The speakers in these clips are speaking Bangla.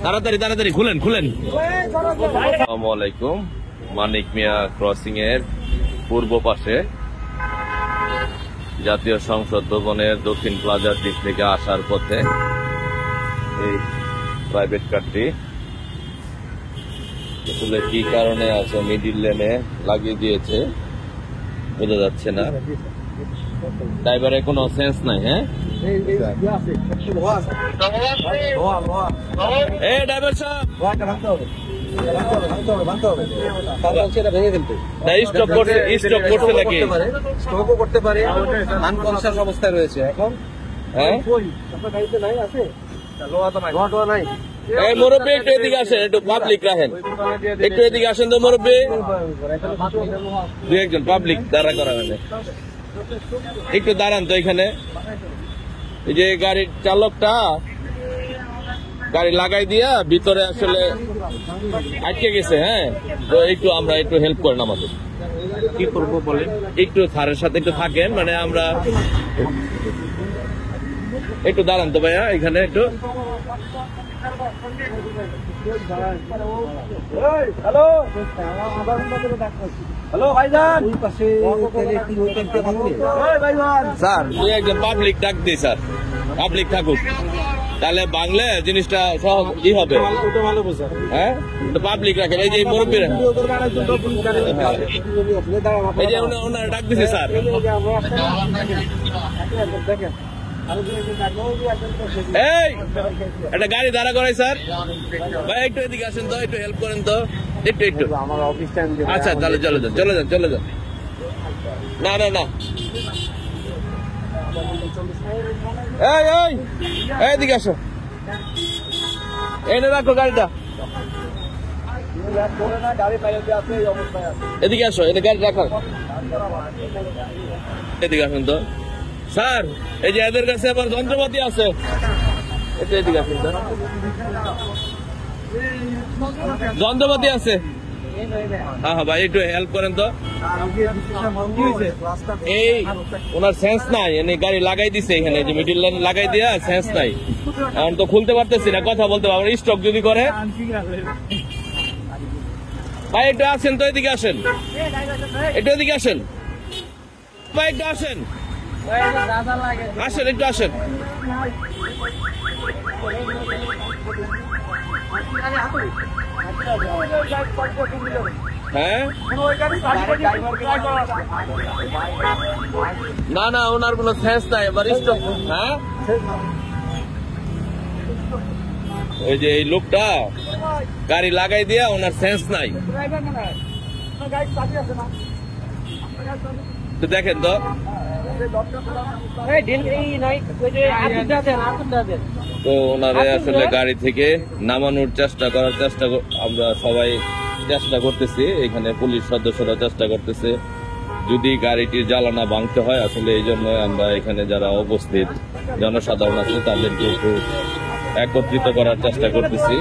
তাড়াতাড়ি তাড়াতাড়ি খুলেন খুলেন। আসসালামু আলাইকুম। মানিক মিয়া ক্রসিং এর পূর্ব পাশে জাতীয় সংসদ ভবনের দক্ষিণ প্লাজার দিক থেকে আসার পথে এই প্রাইভেট কারটি আসলে কি কারণে আছে মিডিল লেনে লাগিয়ে দিয়েছে বোঝা যাচ্ছে না। ড্রাইভারের কোনো সেন্স নাই। হ্যাঁ ড্রাইভার সাহেব স্টপ করছে নাকি? স্টপও করতে পারে, আনকনসিয়াস অবস্থায় রয়েছে এখন। হ্যাঁ নাই। এই মুরব্বী একটু এদিকে আসেন, একটু পাবলিক রাখেন, একটু এদিকে আসেন তো মুরব্বী। দু একজন পাবলিক দাঁড়া করা হয়নি, একটু দাঁড়ান তো এখানে। এই যে গাড়ির চালকটা গাড়ি লাগাই দিয়া ভিতরে আসলে আটকে গেছে। হ্যাঁ তো একটু আমরা একটু হেল্প করেন আমাদের। কি করবো বলেন? একটু স্যারের সাথে একটু থাকেন, মানে আমরা একটু দাঁড়ান তো ভাইয়া এখানে একটু। হ্যালো ভাইজান, স্যার তুই একজন পাবলিক ডাক দিই, স্যার পাবলিক থাকুক, তাহলে বাংলা জিনিসটা সহজ ই হবে। হ্যাঁ পাবলিক রাখেন। এই যে মুরব্বী এই যে ওনারা ডাক দিছে স্যার। এই একটা গাড়ি দাঁড়া করাই স্যার। ভাই একটু এদিকে আসেন তো, একটু হেল্প করেন তো, একটু একটু। আমার অফিস টাইম। আচ্ছা তাহলে চলে যান চলে যান চলে যান। না না না এই এই এদিকে আসো, এনে রাখো গাড়িটা, এদিকে আসো, এনে গাড়ি রাখো, এদিকে আসুন তো স্যার। এই যে এদের কাছে আবার যন্ত্রপাতি আছে, একটু এদিকে আসুন তো, যন্ত্রপাতি আছে। হ্যাঁ হ্যাঁ ভাই একটু হেল্প করেন তো। এই ওনার সেন্স নাই, এনে গাড়ি লাগাই দিছে এখানে, যে মিডিল লাইন লাগাই দিয়া সেন্স নাই, এখন তো খুলতে পারতেছি না, কথা বলতে পারবো। স্টক যদি করে ভাই একটু আসেন তো, এদিকে আসেন, একটু এদিকে আসেন ভাই, একটু আসেন আসেন একটু আসেন। হ্যাঁ না না ওনার কোনো সেন্স নাই, এবার স্টপ। হ্যাঁ ওই যে এই লোকটা গাড়ি লাগাই দিয়া ওনার সেন্স নাই, তো দেখেন তো। তো ওনারা আসলে গাড়ি থেকে নামানোর চেষ্টা আমরা সবাই চেষ্টা করতেছি, এখানে পুলিশ সদস্যরা চেষ্টা করতেছে যদি গাড়িটির জ্বালানা ভাঙতে হয়। আসলে এই জন্য আমরা এখানে যারা উপস্থিত জনসাধারণ আছে তাদেরকে একটু একত্রিত করার চেষ্টা করতেছি।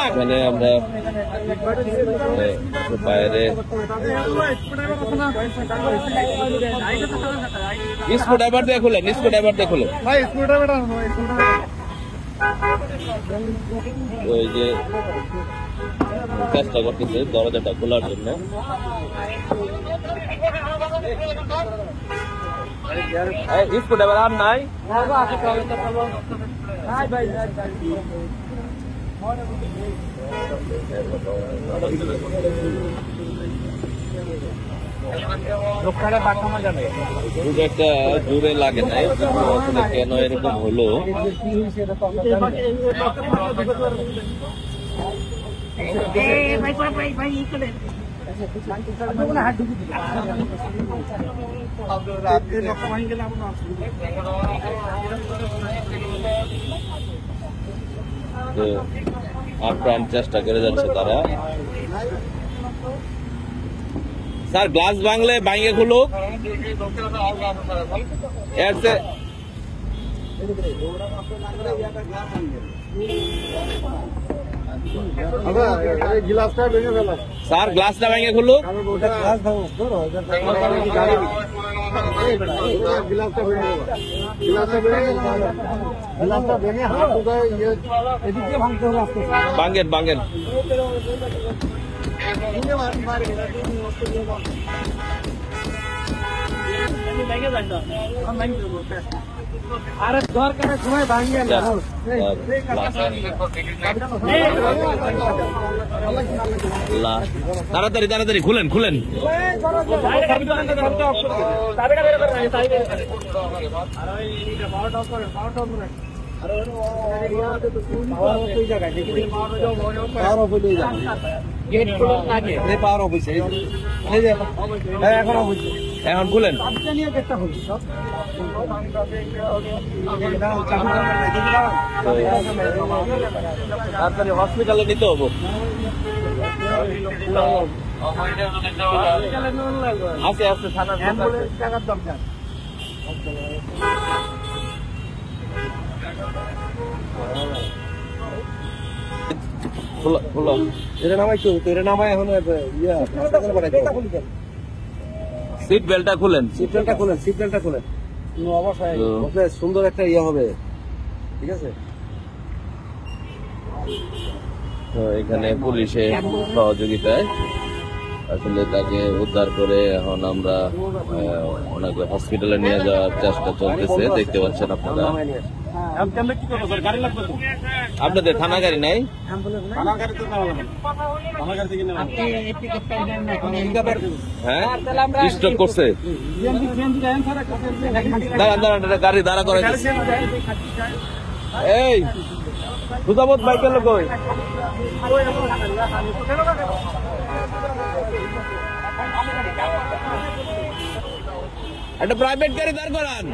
এখানে আমরা বাইরে স্ক্রু ড্রাইভার দিয়ে খুলেন, স্ক্রু ড্রাইভার দিয়ে খুলেন। ওই যে চেষ্টা করতেছে দরজাটা খোলার জন্য। স্ক্রু ড্রাইভার আর নাই। খুব একটা জোরে লাগে নাই, কেন এরকম হলো আপ্রাণ চেষ্টা করে যাচ্ছে তারা। স্যার গ্লাস ভাঙলে ভাঙে খুলুক, এর গ্লাসটা ভেঙে ফেল, স্যার গ্লাসটা ভেঙে খুলুক। গ্লাসটা ভেঙে দেবো, গ্লাসটা ভেঙে গ্লাসটা ভেঙে হাত কোথায় এদিক দিয়ে ভাঙতে হবে আস্তে আস্তে। ভাঙেন ভাঙেন। আরে দরকারের সময় ভাঙিয়ে না। তাড়াতাড়ি তাড়াতাড়ি খুলেন খুলেন। এখন খুলেন। তাড়াতাড়ি হসপিটালে নিতে হবো। আছে আছে থানার টাকার দরকার। এটা নামাইছো, এটা নামাই এখন সিট বেল্টটা খুলেন। সিট বেল্টটা খুলেন, সিট বেল্টটা খুলেন। অবশ্যই সুন্দর একটা ইয়ে হবে, ঠিক আছে। তো এখানে পুলিশের সহযোগিতায় আসলে তাকে উদ্ধার করে এখন আমরা ওনাকে হসপিটালে নিয়ে যাওয়ার চেষ্টা চলতেছে। দেখতে পাচ্ছেন আপনারা। আপনাদের থানা গাড়ি নাই? হ্যাঁ স্টপ করছে। দাঁড়ান দাঁড়ান, গাড়ি দাঁড়া করে। এই সুজাবত বাইকের লোক একটা প্রাইভেট গাড়ি দাঁড় করান।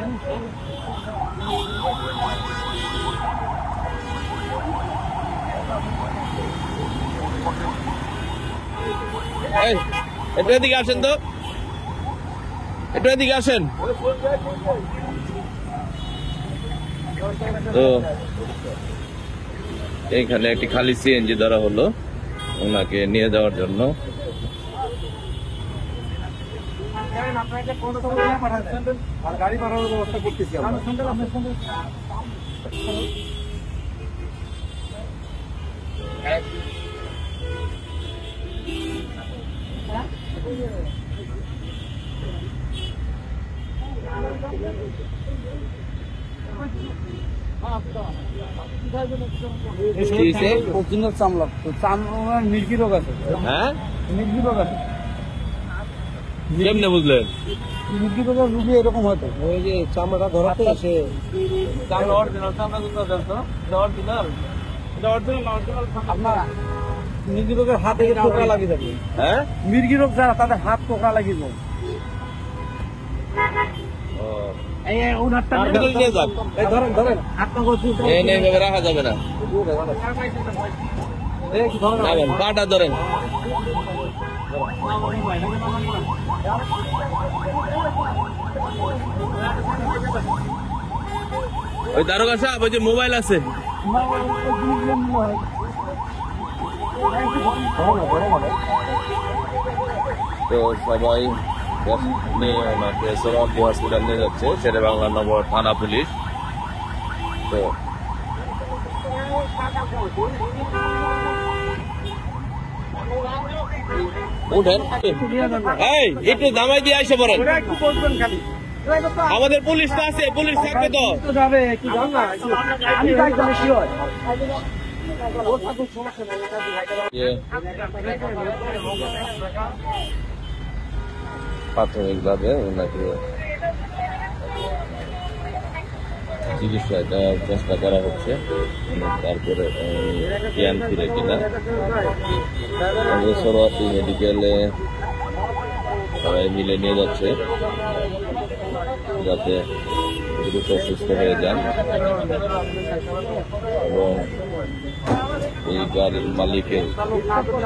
একটু এদিকে আসেন তো, একটু এদিকে আসেন। তো এইখানে একটি খালি সিএনজি ধরা হলো ওনাকে নিয়ে যাওয়ার জন্য। গাড়ি পাঠানোর ব্যবস্থা করতেছি আমরা। মির্গি রোগ আছে। হ্যাঁ মির্গি রোগ আছে। কেমনে বুঝলেন? মির্গি রোগের রুগী এরকম হতো, ওই যে চামড়াটা ধরাতে আসে। আপনার মির্গি রোগের হাতে টোকরা লাগিয়ে যাবে। হ্যাঁ মির্গি রোগ যারা তাদের হাত টোকরা লাগিয়ে যাবে। নিয়ে যান। ধরেন ধরেন, এইভাবে রাখা যাবে না। পাটা ধরেন। ওই দারোগা সাহেব, ওই যে মোবাইল আছে। তো সবাই নিয়ে ওনাকে সোহরাওয়ার্দী হসপিটাল নিয়ে যাচ্ছে শেরে বাংলা নগর থানা পুলিশ। তো উঠেন, এই একটু দামাই দিয়ে আসে পড়েন। আমাদের পুলিশ তো আছে, পুলিশ থাকবে তো। প্রাথমিকভাবে ওনাকে চিকিৎসা দেওয়ার চেষ্টা করা হচ্ছে, তারপরে জ্ঞান ফিরে কিনা। সোহরাওয়ার্দী মেডিকেলে সবাই মিলে নিয়ে যাচ্ছে যাতে দ্রুত সুস্থ হয়ে যান, এবং এই গাড়ির মালিকের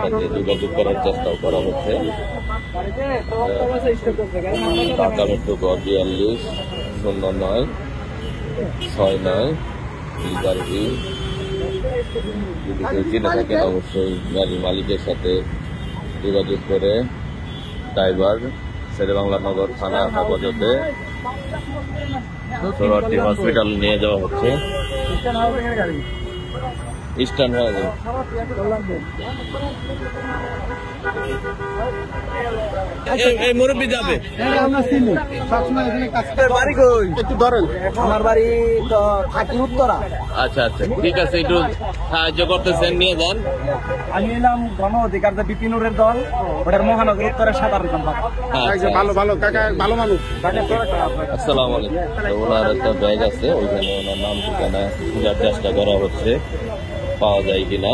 সাথে যোগাযোগ করার চেষ্টাও করা হচ্ছে। ঢাকা মেট্রো 42-09-69 এই গাড়িটি যদি কেউ চিনে থাকেন অবশ্যই গাড়ির মালিকের সাথে যোগাযোগ করে ড্রাইভার শেরেবাংলা নগর থানা হেফাজতে সোহরাওয়ার্দী হসপিটাল নিয়ে যাওয়া হচ্ছে। স্ট্যান্ড হয়ে যাবে। এই মুরব্বী যাবে একটু ধরেন। আমার বাড়ি তো থাকি উত্তরা। আচ্ছা আচ্ছা ঠিক আছে, একটু সাহায্য করতেছেন, নিয়ে যান। আমি এলাম গণ অধিকার যে বিপিনুরের দল, ওটার মহানগর উত্তরের সাধারণ সম্পাদক। ভালো ভালো কাকা, ভালো মানুষ। আসসালামু আলাইকুম। তো ওনার একটা ব্যাগ আছে, ওইখানে ওনার নাম ঠিকানা খোঁজার চেষ্টা করা হচ্ছে, পাওয়া যায় কিনা।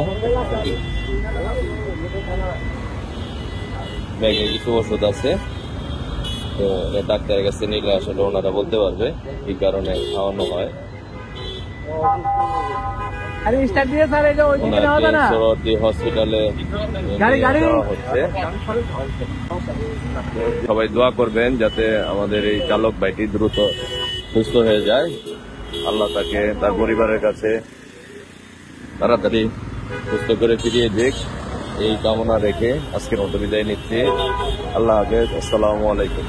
ব্যাগে কিছু ওষুধ আছে, তো ডাক্তারের কাছে নিলে আসলে ওনারা বলতে পারবে কি কারণে খাওয়ানো হয়। সোহরাওয়ার্দী হসপিটালে যাওয়া হচ্ছে। সবাই দোয়া করবেন যাতে আমাদের এই চালক ভাইটি দ্রুত সুস্থ হয়ে যায়, আল্লাহ তাকে তার পরিবারের কাছে তাড়াতাড়ি সুস্থ করে ফিরিয়ে দিক, এই কামনা রেখে আজকের মতো বিদায় নিচ্ছি। আল্লাহ হাফেজ। আসসালামু আলাইকুম।